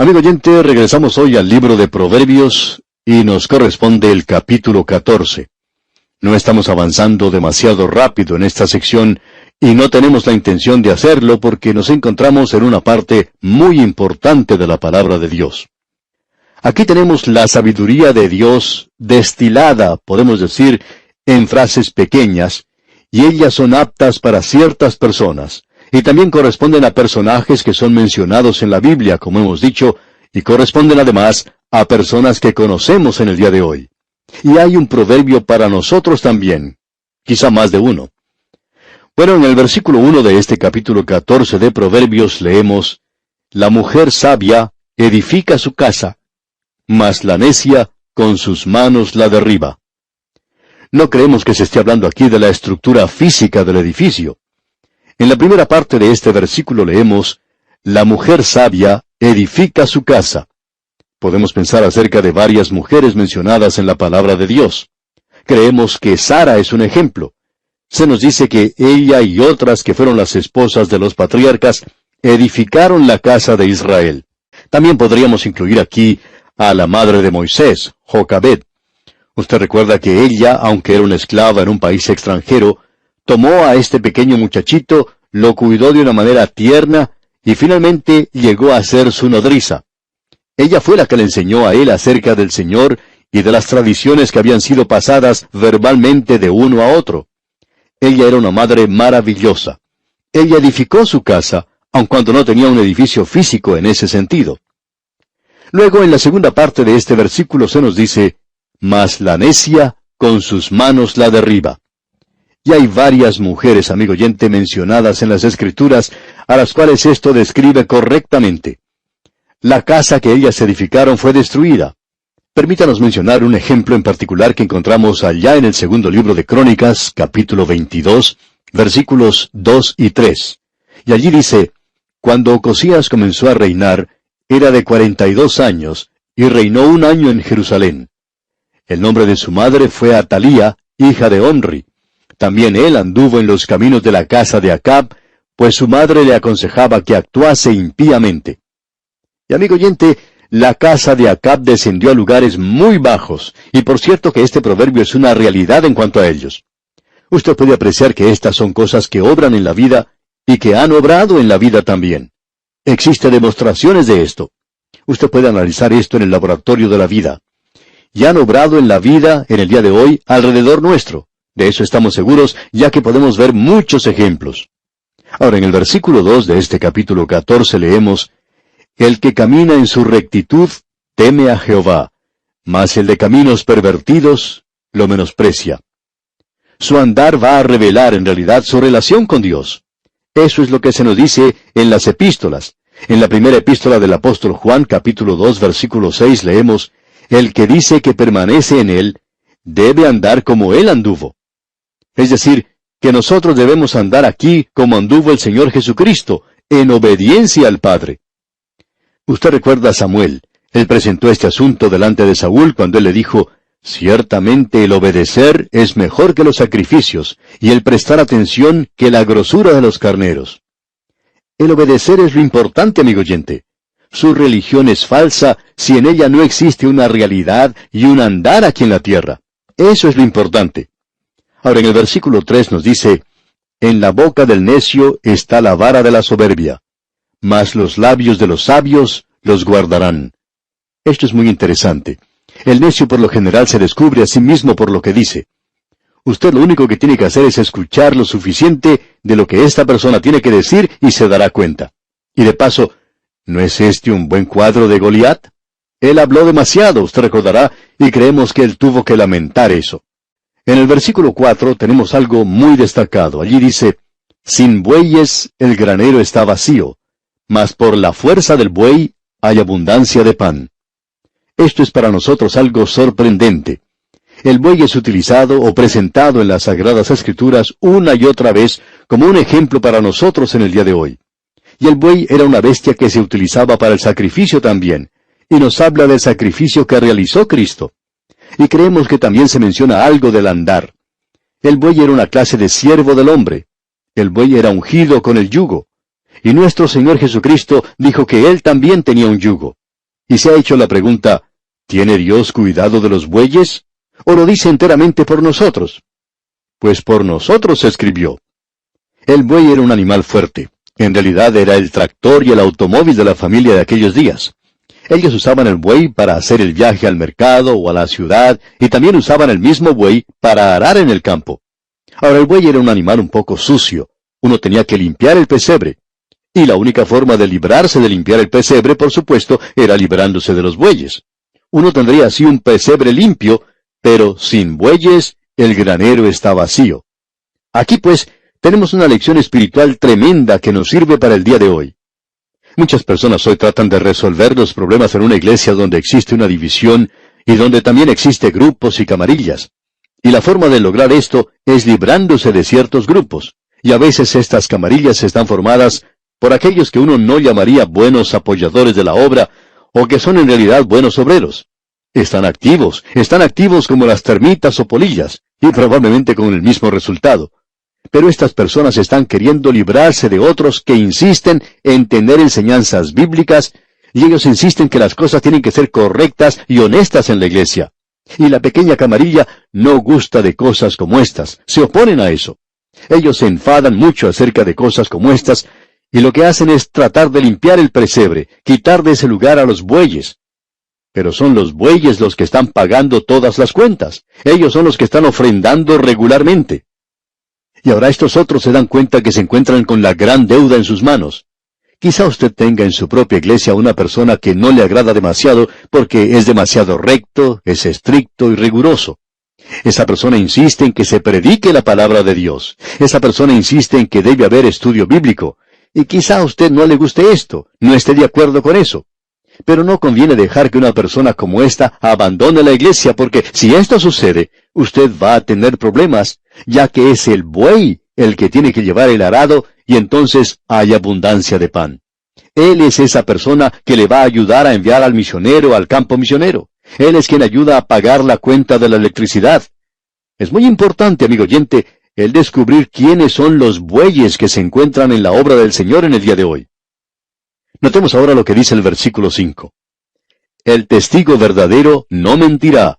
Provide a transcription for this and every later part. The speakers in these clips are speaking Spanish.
Amigo oyente, regresamos hoy al libro de Proverbios y nos corresponde el capítulo 14. No estamos avanzando demasiado rápido en esta sección y no tenemos la intención de hacerlo porque nos encontramos en una parte muy importante de la palabra de Dios. Aquí tenemos la sabiduría de Dios destilada, podemos decir, en frases pequeñas, y ellas son aptas para ciertas personas, y también corresponden a personajes que son mencionados en la Biblia, como hemos dicho, y corresponden además a personas que conocemos en el día de hoy. Y hay un proverbio para nosotros también, quizá más de uno. Bueno, en el versículo 1 de este capítulo 14 de Proverbios leemos: La mujer sabia edifica su casa, mas la necia con sus manos la derriba. No creemos que se esté hablando aquí de la estructura física del edificio. En la primera parte de este versículo leemos: La mujer sabia edifica su casa. Podemos pensar acerca de varias mujeres mencionadas en la palabra de Dios. Creemos que Sara es un ejemplo. Se nos dice que ella y otras que fueron las esposas de los patriarcas edificaron la casa de Israel. También podríamos incluir aquí a la madre de Moisés, Jocabed. Usted recuerda que ella, aunque era una esclava en un país extranjero, tomó a este pequeño muchachito, lo cuidó de una manera tierna y finalmente llegó a ser su nodriza. Ella fue la que le enseñó a él acerca del Señor y de las tradiciones que habían sido pasadas verbalmente de uno a otro. Ella era una madre maravillosa. Ella edificó su casa, aun cuando no tenía un edificio físico en ese sentido. Luego, en la segunda parte de este versículo se nos dice: Mas la necia con sus manos la derriba. Y hay varias mujeres, amigo oyente, mencionadas en las Escrituras, a las cuales esto describe correctamente. La casa que ellas edificaron fue destruida. Permítanos mencionar un ejemplo en particular que encontramos allá en el segundo libro de Crónicas, capítulo 22, versículos 2 y 3. Y allí dice: Cuando Ocosías comenzó a reinar, era de 42 años, y reinó 1 año en Jerusalén. El nombre de su madre fue Atalía, hija de Omri. También él anduvo en los caminos de la casa de Acab, pues su madre le aconsejaba que actuase impíamente. Y amigo oyente, la casa de Acab descendió a lugares muy bajos, y por cierto que este proverbio es una realidad en cuanto a ellos. Usted puede apreciar que estas son cosas que obran en la vida, y que han obrado en la vida también. Existen demostraciones de esto. Usted puede analizar esto en el laboratorio de la vida. Y han obrado en la vida, en el día de hoy, alrededor nuestro. De eso estamos seguros, ya que podemos ver muchos ejemplos. Ahora, en el versículo 2 de este capítulo 14 leemos: El que camina en su rectitud teme a Jehová, mas el de caminos pervertidos lo menosprecia. Su andar va a revelar en realidad su relación con Dios. Eso es lo que se nos dice en las epístolas. En la primera epístola del apóstol Juan, capítulo 2, versículo 6, leemos: El que dice que permanece en él, debe andar como él anduvo. Es decir, que nosotros debemos andar aquí como anduvo el Señor Jesucristo, en obediencia al Padre. Usted recuerda a Samuel. Él presentó este asunto delante de Saúl cuando él le dijo: Ciertamente el obedecer es mejor que los sacrificios, y el prestar atención que la grosura de los carneros. El obedecer es lo importante, amigo oyente. Su religión es falsa si en ella no existe una realidad y un andar aquí en la tierra. Eso es lo importante. Ahora en el versículo 3 nos dice: En la boca del necio está la vara de la soberbia, mas los labios de los sabios los guardarán. Esto es muy interesante. El necio por lo general se descubre a sí mismo por lo que dice. Usted lo único que tiene que hacer es escuchar lo suficiente de lo que esta persona tiene que decir y se dará cuenta. Y de paso, ¿no es este un buen cuadro de Goliat? Él habló demasiado, usted recordará, y creemos que él tuvo que lamentar eso. En el versículo 4 tenemos algo muy destacado. Allí dice: Sin bueyes el granero está vacío, mas por la fuerza del buey hay abundancia de pan. Esto es para nosotros algo sorprendente. El buey es utilizado o presentado en las Sagradas Escrituras una y otra vez como un ejemplo para nosotros en el día de hoy. Y el buey era una bestia que se utilizaba para el sacrificio también, y nos habla del sacrificio que realizó Cristo. Y creemos que también se menciona algo del andar. El buey era una clase de siervo del hombre. El buey era ungido con el yugo. Y nuestro Señor Jesucristo dijo que Él también tenía un yugo. Y se ha hecho la pregunta, ¿tiene Dios cuidado de los bueyes? ¿O lo dice enteramente por nosotros? Pues por nosotros se escribió. El buey era un animal fuerte. En realidad era el tractor y el automóvil de la familia de aquellos días. Ellos usaban el buey para hacer el viaje al mercado o a la ciudad, y también usaban el mismo buey para arar en el campo. Ahora, el buey era un animal un poco sucio. Uno tenía que limpiar el pesebre. Y la única forma de librarse de limpiar el pesebre, por supuesto, era librándose de los bueyes. Uno tendría así un pesebre limpio, pero sin bueyes, el granero está vacío. Aquí, pues, tenemos una lección espiritual tremenda que nos sirve para el día de hoy. Muchas personas hoy tratan de resolver los problemas en una iglesia donde existe una división y donde también existe grupos y camarillas. Y la forma de lograr esto es librándose de ciertos grupos. Y a veces estas camarillas están formadas por aquellos que uno no llamaría buenos apoyadores de la obra, o que son en realidad buenos obreros. Están activos como las termitas o polillas, y probablemente con el mismo resultado. Pero estas personas están queriendo librarse de otros que insisten en tener enseñanzas bíblicas, y ellos insisten que las cosas tienen que ser correctas y honestas en la iglesia. Y la pequeña camarilla no gusta de cosas como estas, se oponen a eso. Ellos se enfadan mucho acerca de cosas como estas, y lo que hacen es tratar de limpiar el pesebre, quitar de ese lugar a los bueyes. Pero son los bueyes los que están pagando todas las cuentas. Ellos son los que están ofrendando regularmente. Y ahora estos otros se dan cuenta que se encuentran con la gran deuda en sus manos. Quizá usted tenga en su propia iglesia una persona que no le agrada demasiado porque es demasiado recto, es estricto y riguroso. Esa persona insiste en que se predique la palabra de Dios. Esa persona insiste en que debe haber estudio bíblico. Y quizá a usted no le guste esto, no esté de acuerdo con eso. Pero no conviene dejar que una persona como esta abandone la iglesia, porque si esto sucede, usted va a tener problemas, ya que es el buey el que tiene que llevar el arado, y entonces hay abundancia de pan. Él es esa persona que le va a ayudar a enviar al misionero al campo misionero. Él es quien ayuda a pagar la cuenta de la electricidad. Es muy importante, amigo oyente, el descubrir quiénes son los bueyes que se encuentran en la obra del Señor en el día de hoy. Notemos ahora lo que dice el versículo 5. El testigo verdadero no mentirá,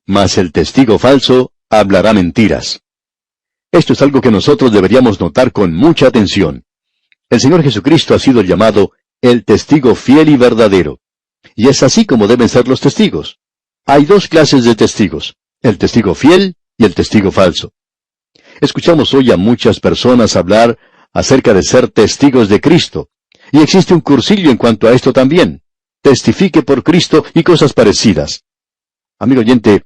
mas el testigo falso hablará mentiras. Esto es algo que nosotros deberíamos notar con mucha atención. El Señor Jesucristo ha sido llamado el testigo fiel y verdadero. Y es así como deben ser los testigos. Hay dos clases de testigos, el testigo fiel y el testigo falso. Escuchamos hoy a muchas personas hablar acerca de ser testigos de Cristo. Y existe un cursillo en cuanto a esto también. Testifique por Cristo y cosas parecidas. Amigo oyente,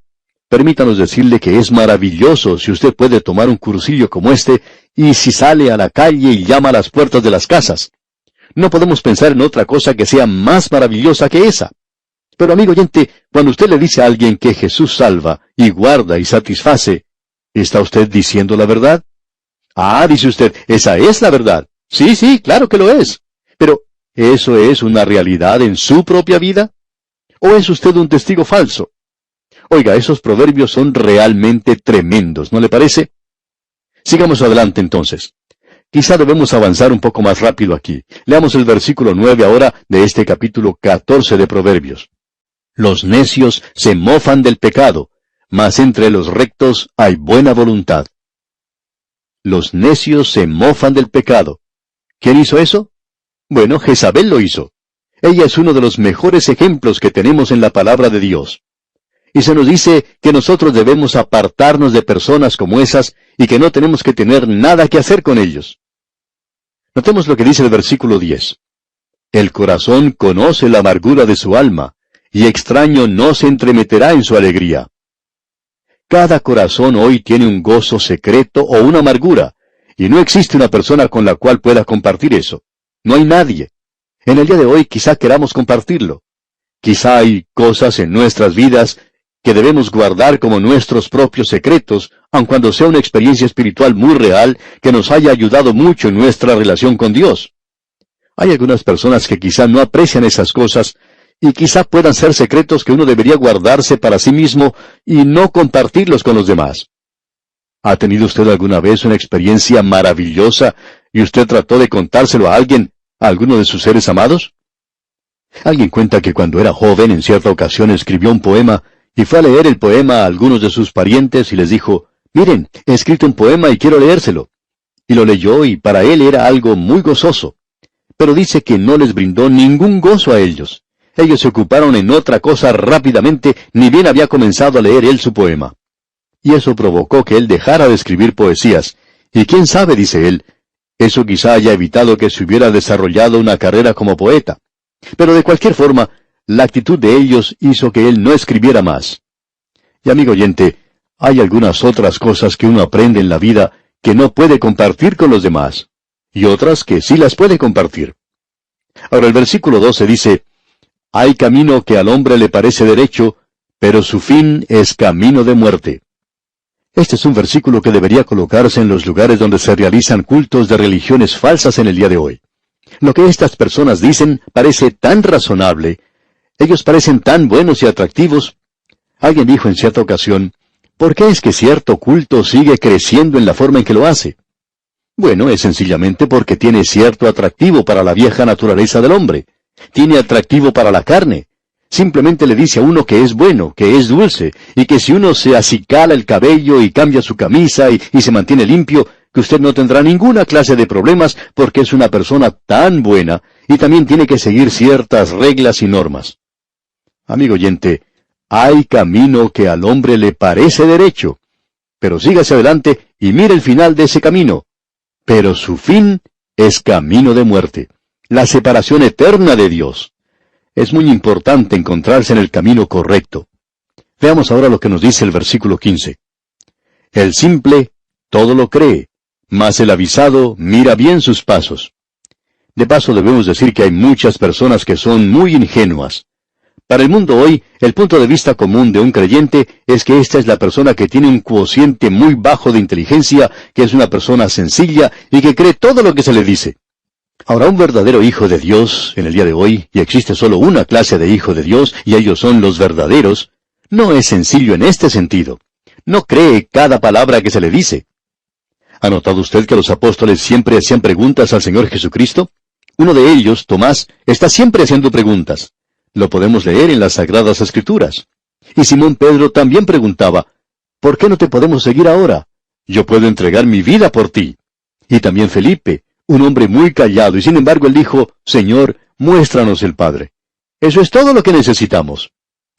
permítanos decirle que es maravilloso si usted puede tomar un cursillo como este y si sale a la calle y llama a las puertas de las casas. No podemos pensar en otra cosa que sea más maravillosa que esa. Pero amigo oyente, cuando usted le dice a alguien que Jesús salva y guarda y satisface, ¿está usted diciendo la verdad? Ah, dice usted, esa es la verdad. Sí, claro que lo es. Pero, ¿eso es una realidad en su propia vida? ¿O es usted un testigo falso? Oiga, esos proverbios son realmente tremendos, ¿no le parece? Sigamos adelante entonces. Quizá debemos avanzar un poco más rápido aquí. Leamos el versículo 9 ahora de este capítulo 14 de Proverbios. Los necios se mofan del pecado, mas entre los rectos hay buena voluntad. Los necios se mofan del pecado. ¿Quién hizo eso? Bueno, Jezabel lo hizo. Ella es uno de los mejores ejemplos que tenemos en la palabra de Dios. Y se nos dice que nosotros debemos apartarnos de personas como esas y que no tenemos que tener nada que hacer con ellos. Notemos lo que dice el versículo 10. El corazón conoce la amargura de su alma, y extraño no se entremeterá en su alegría. Cada corazón hoy tiene un gozo secreto o una amargura, y no existe una persona con la cual pueda compartir eso. No hay nadie. En el día de hoy quizá queramos compartirlo. Quizá hay cosas en nuestras vidas que debemos guardar como nuestros propios secretos, aun cuando sea una experiencia espiritual muy real que nos haya ayudado mucho en nuestra relación con Dios. Hay algunas personas que quizá no aprecian esas cosas, y quizá puedan ser secretos que uno debería guardarse para sí mismo y no compartirlos con los demás. ¿Ha tenido usted alguna vez una experiencia maravillosa y usted trató de contárselo a alguien, a alguno de sus seres amados? Alguien cuenta que cuando era joven, en cierta ocasión escribió un poema, y fue a leer el poema a algunos de sus parientes y les dijo, «Miren, he escrito un poema y quiero leérselo». Y lo leyó y para él era algo muy gozoso. Pero dice que no les brindó ningún gozo a ellos. Ellos se ocuparon en otra cosa rápidamente, ni bien había comenzado a leer él su poema. Y eso provocó que él dejara de escribir poesías. Y quién sabe, dice él, eso quizá haya evitado que se hubiera desarrollado una carrera como poeta. Pero de cualquier forma, la actitud de ellos hizo que él no escribiera más. Y amigo oyente, hay algunas otras cosas que uno aprende en la vida que no puede compartir con los demás, y otras que sí las puede compartir. Ahora el versículo 12 dice, «Hay camino que al hombre le parece derecho, pero su fin es camino de muerte». Este es un versículo que debería colocarse en los lugares donde se realizan cultos de religiones falsas en el día de hoy. Lo que estas personas dicen parece tan razonable. Ellos parecen tan buenos y atractivos. Alguien dijo en cierta ocasión, ¿por qué es que cierto culto sigue creciendo en la forma en que lo hace? Bueno, es sencillamente porque tiene cierto atractivo para la vieja naturaleza del hombre. Tiene atractivo para la carne. Simplemente le dice a uno que es bueno, que es dulce, y que si uno se acicala el cabello y cambia su camisa y se mantiene limpio, que usted no tendrá ninguna clase de problemas porque es una persona tan buena y también tiene que seguir ciertas reglas y normas. Amigo oyente, hay camino que al hombre le parece derecho, pero sígase adelante y mire el final de ese camino. Pero su fin es camino de muerte, la separación eterna de Dios. Es muy importante encontrarse en el camino correcto. Veamos ahora lo que nos dice el versículo 15. El simple todo lo cree, mas el avisado mira bien sus pasos. De paso debemos decir que hay muchas personas que son muy ingenuas. Para el mundo hoy, el punto de vista común de un creyente es que esta es la persona que tiene un cociente muy bajo de inteligencia, que es una persona sencilla y que cree todo lo que se le dice. Ahora, un verdadero hijo de Dios, en el día de hoy, y existe solo una clase de hijo de Dios, y ellos son los verdaderos, no es sencillo en este sentido. No cree cada palabra que se le dice. ¿Ha notado usted que los apóstoles siempre hacían preguntas al Señor Jesucristo? Uno de ellos, Tomás, está siempre haciendo preguntas. Lo podemos leer en las Sagradas Escrituras. Y Simón Pedro también preguntaba, ¿por qué no te podemos seguir ahora? Yo puedo entregar mi vida por ti. Y también Felipe, un hombre muy callado, y sin embargo él dijo, Señor, muéstranos el Padre. Eso es todo lo que necesitamos.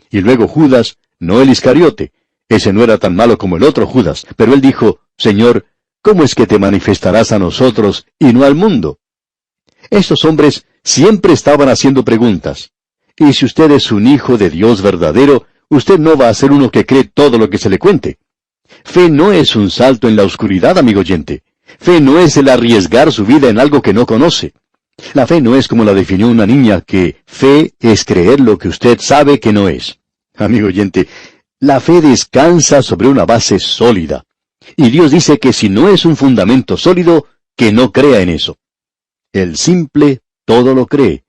Y luego Judas, no el Iscariote. Ese no era tan malo como el otro Judas, pero él dijo, Señor, ¿cómo es que te manifestarás a nosotros y no al mundo? Estos hombres siempre estaban haciendo preguntas. Y si usted es un hijo de Dios verdadero, usted no va a ser uno que cree todo lo que se le cuente. Fe no es un salto en la oscuridad, amigo oyente. Fe no es el arriesgar su vida en algo que no conoce. La fe no es como la definió una niña, que fe es creer lo que usted sabe que no es. Amigo oyente, la fe descansa sobre una base sólida. Y Dios dice que si no es un fundamento sólido, que no crea en eso. El simple todo lo cree.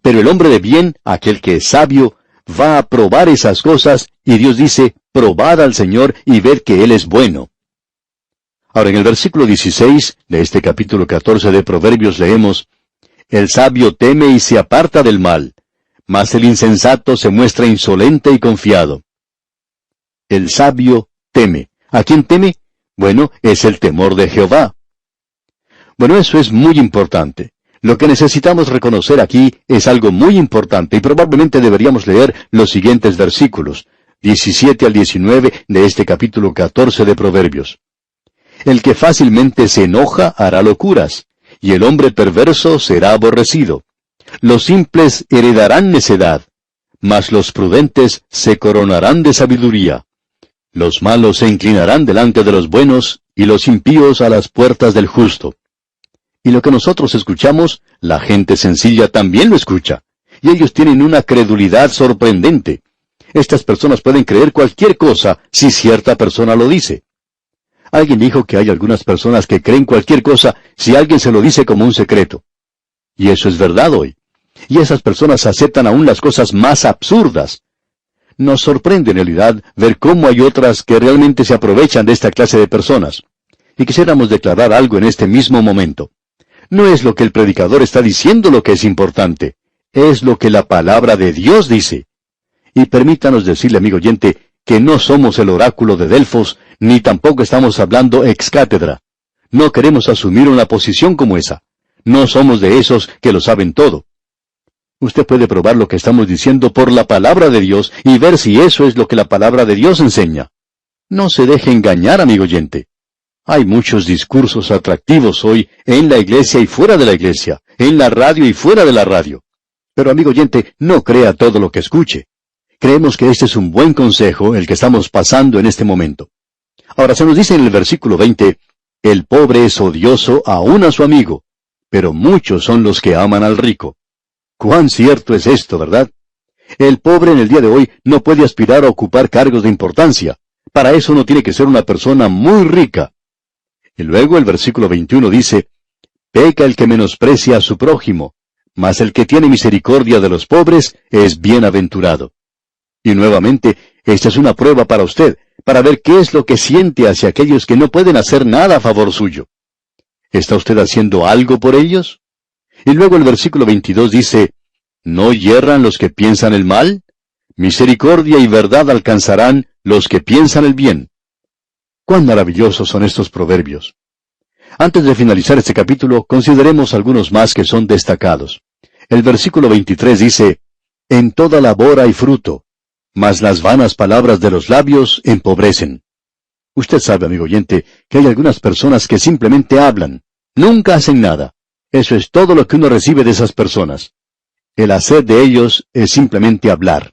Pero el hombre de bien, aquel que es sabio, va a probar esas cosas, y Dios dice, probad al Señor y ved que Él es bueno. Ahora, en el versículo 16 de este capítulo 14 de Proverbios leemos, El sabio teme y se aparta del mal, mas el insensato se muestra insolente y confiado. El sabio teme. ¿A quién teme? Bueno, es el temor de Jehová. Bueno, eso es muy importante. Lo que necesitamos reconocer aquí es algo muy importante y probablemente deberíamos leer los siguientes versículos, 17 al 19 de este capítulo 14 de Proverbios. El que fácilmente se enoja hará locuras, y el hombre perverso será aborrecido. Los simples heredarán necedad, mas los prudentes se coronarán de sabiduría. Los malos se inclinarán delante de los buenos, y los impíos a las puertas del justo. Y lo que nosotros escuchamos, la gente sencilla también lo escucha. Y ellos tienen una credulidad sorprendente. Estas personas pueden creer cualquier cosa si cierta persona lo dice. Alguien dijo que hay algunas personas que creen cualquier cosa si alguien se lo dice como un secreto. Y eso es verdad hoy. Y esas personas aceptan aún las cosas más absurdas. Nos sorprende en realidad ver cómo hay otras que realmente se aprovechan de esta clase de personas. Y quisiéramos declarar algo en este mismo momento. No es lo que el predicador está diciendo lo que es importante. es lo que la palabra de Dios dice. Y permítanos decirle, amigo oyente, que no somos el oráculo de Delfos, ni tampoco estamos hablando ex cátedra. No queremos asumir una posición como esa. No somos de esos que lo saben todo. Usted puede probar lo que estamos diciendo por la palabra de Dios y ver si eso es lo que la palabra de Dios enseña. No se deje engañar, amigo oyente. Hay muchos discursos atractivos hoy en la iglesia y fuera de la iglesia, en la radio y fuera de la radio. Pero, amigo oyente, no crea todo lo que escuche. Creemos que este es un buen consejo, el que estamos pasando en este momento. Ahora se nos dice en el versículo 20, el pobre es odioso aún a su amigo, pero muchos son los que aman al rico. Cuán cierto es esto, ¿verdad? El pobre en el día de hoy no puede aspirar a ocupar cargos de importancia. Para eso no tiene que ser una persona muy rica. Y luego el versículo 21 dice, peca el que menosprecia a su prójimo, mas el que tiene misericordia de los pobres es bienaventurado. Y nuevamente, esta es una prueba para usted, para ver qué es lo que siente hacia aquellos que no pueden hacer nada a favor suyo. ¿Está usted haciendo algo por ellos? Y luego el versículo 22 dice, ¿no yerran los que piensan el mal? Misericordia y verdad alcanzarán los que piensan el bien. ¡Cuán maravillosos son estos proverbios! Antes de finalizar este capítulo, consideremos algunos más que son destacados. El versículo 23 dice, en toda labor hay fruto, mas las vanas palabras de los labios empobrecen. Usted sabe, amigo oyente, que hay algunas personas que simplemente hablan, nunca hacen nada. Eso es todo lo que uno recibe de esas personas. El hacer de ellos es simplemente hablar.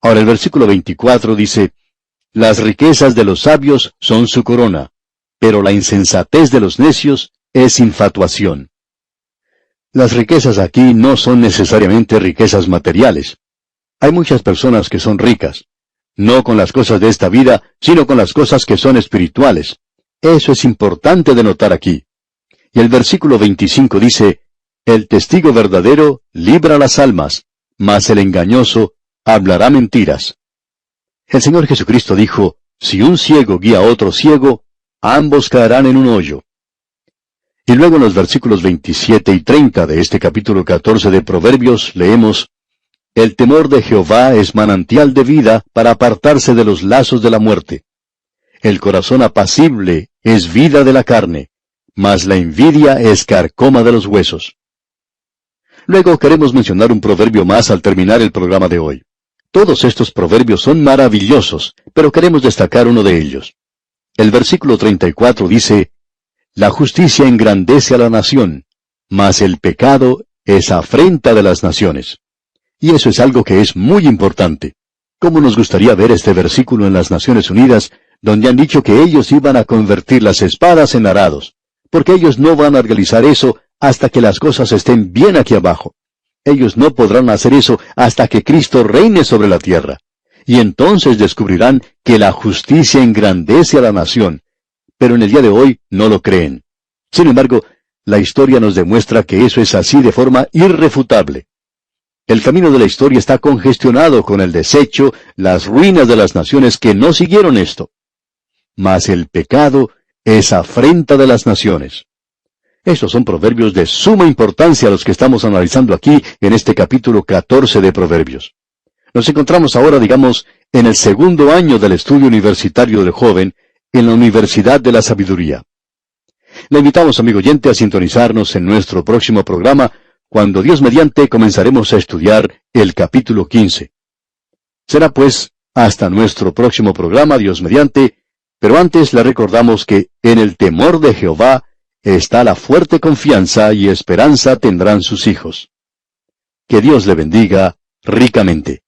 Ahora el versículo 24 dice, las riquezas de los sabios son su corona, pero la insensatez de los necios es infatuación. Las riquezas aquí no son necesariamente riquezas materiales. Hay muchas personas que son ricas, no con las cosas de esta vida, sino con las cosas que son espirituales. Eso es importante de notar aquí. Y el versículo 25 dice, el testigo verdadero libra las almas, mas el engañoso hablará mentiras. El Señor Jesucristo dijo, si un ciego guía a otro ciego, ambos caerán en un hoyo. Y luego en los versículos 27 y 30 de este capítulo 14 de Proverbios leemos, el temor de Jehová es manantial de vida para apartarse de los lazos de la muerte. El corazón apacible es vida de la carne, mas la envidia es carcoma de los huesos. Luego queremos mencionar un proverbio más al terminar el programa de hoy. Todos estos proverbios son maravillosos, pero queremos destacar uno de ellos. El versículo 34 dice, la justicia engrandece a la nación, mas el pecado es afrenta de las naciones. Y eso es algo que es muy importante. ¿Cómo nos gustaría ver este versículo en las Naciones Unidas, donde han dicho que ellos iban a convertir las espadas en arados? Porque ellos no van a realizar eso hasta que las cosas estén bien aquí abajo. Ellos no podrán hacer eso hasta que Cristo reine sobre la tierra. Y entonces descubrirán que la justicia engrandece a la nación. Pero en el día de hoy no lo creen. Sin embargo, la historia nos demuestra que eso es así de forma irrefutable. El camino de la historia está congestionado con el desecho, las ruinas de las naciones que no siguieron esto. Mas el pecado es afrenta de las naciones. Estos son proverbios de suma importancia los que estamos analizando aquí en este capítulo 14 de Proverbios. Nos encontramos ahora, digamos, en el segundo año del estudio universitario del joven, en la Universidad de la Sabiduría. Le invitamos, amigo oyente, a sintonizarnos en nuestro próximo programa, cuando Dios mediante comenzaremos a estudiar el capítulo 15. Será pues hasta nuestro próximo programa, Dios mediante, pero antes le recordamos que en el temor de Jehová está la fuerte confianza y esperanza tendrán sus hijos. Que Dios le bendiga ricamente.